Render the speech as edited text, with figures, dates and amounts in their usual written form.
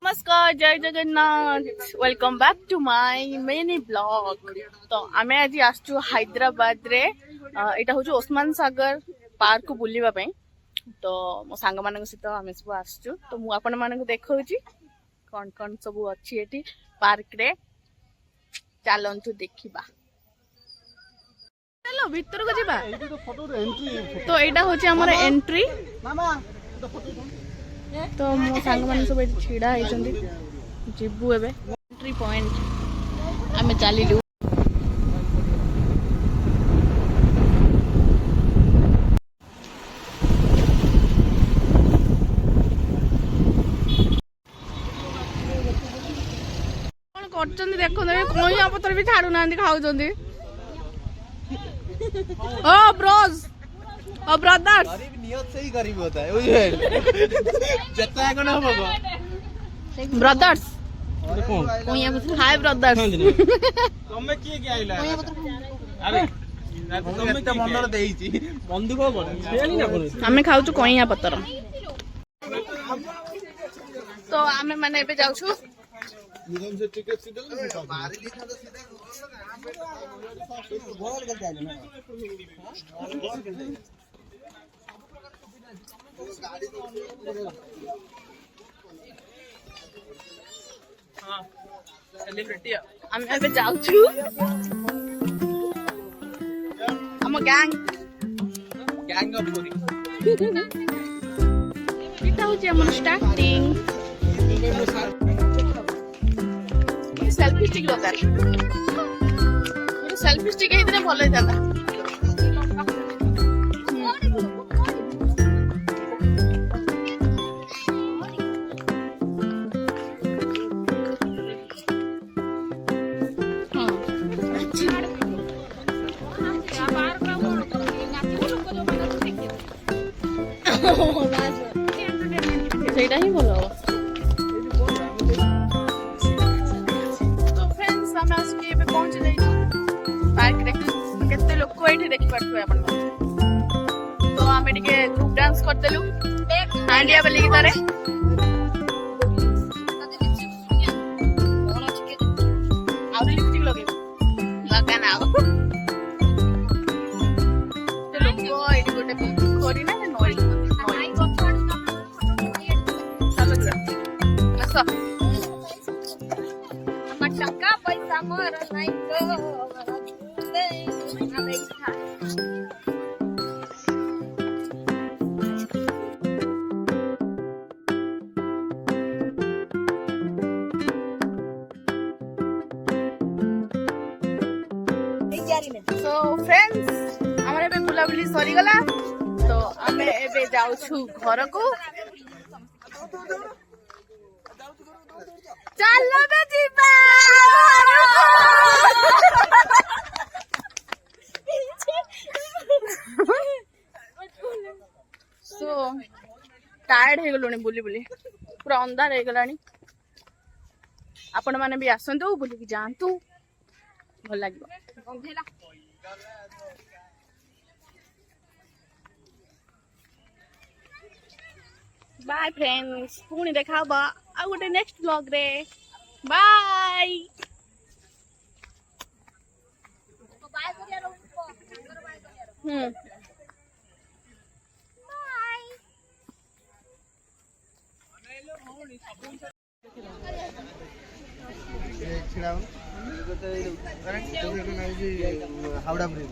नमस्कार जय Jagannath welcome back to my mini blog. तो आम आज आसचु हैदराबाद रे एटा हूँ ओस्मान सागर पार्क को बुलवा तो मो सांग मान सहित आम सब आसचु तो मु आपण मानक देखौची कौन कौन सब अच्छी एटी पार्क रे चलंतु देखिबा। चलो भीतर को जीबा तो एटा होची हमर एंट्री तो मो सांग मान सब छिड़ा होइछंदी जीबू एबे एंट्री पॉइंट आमे चलिलु। कोन करचंदी देखो कोइया पत्र भी छाडू नांदी खाउचंदी। ओ ब्रोस ओ ब्रदर्स गरीब नियत से ही गरीब होता है जितना को ना होगा ब्रदर्स हाय ब्रदर्स तमे किए के आइला अरे तमे के मनर देइची बंधुक कोन फेली ना कोन हमें खाउछु कोइया पतर तो आमे माने एबे जाउछु निगम से टिकट सीधे मारी दिखा तो सीधा बोल के जाइले ना हां सेलिब्रिटी हम एबे जाउछु हम गैंग ऑफ पूरी इटा होची हमर स्टार्टिंग सेल्फी स्टिक दरकार सेल्फी स्टिक हेदिने भल होइताता। ସେଇଟା ହିଁ ଭଲ ହବ। ତ फ्रेंड्स ଆମେ ଆସିକି ଏବେ ପହଞ୍ଚି ଯାଇଛୁ ପାର୍କରେ। କେତେ ଲୋକ ଏଇଠି ଦେଖିପାରୁଥିବେ ଆପଣ। ତ ଆମେ ଟିକେ ଗ୍ରୁପ डांस କରିଦେଲୁ ହାଣ୍ଡିଆ ବେଲି ଗୀତରେ। ଆଉ ଲିପଷ୍ଟିକ ଲଗେଇବୁ ଲଗା ନା ଆଉ ଲୋକ ଏଇଠି ଗୋଟେ ପୋଖରୀ ନା ନଈ टका पैसा मोर नहीं तो फ्रेंड्स हमारे एबे बुलाबुली सरी गला तो आमे एबे जाउछु घर को। चलो बे जीबा सो टायर्ड हे गलोनी बुली बुली पूरा अंधार हे गलानी। आपण माने भी आसंतु बुली की जानतु भल लागबो। बाय फ्रेंड्स पुणी देखा आ गोटे नेक्स्ट व्लॉग रे बाय। हावड़ा ब्रिज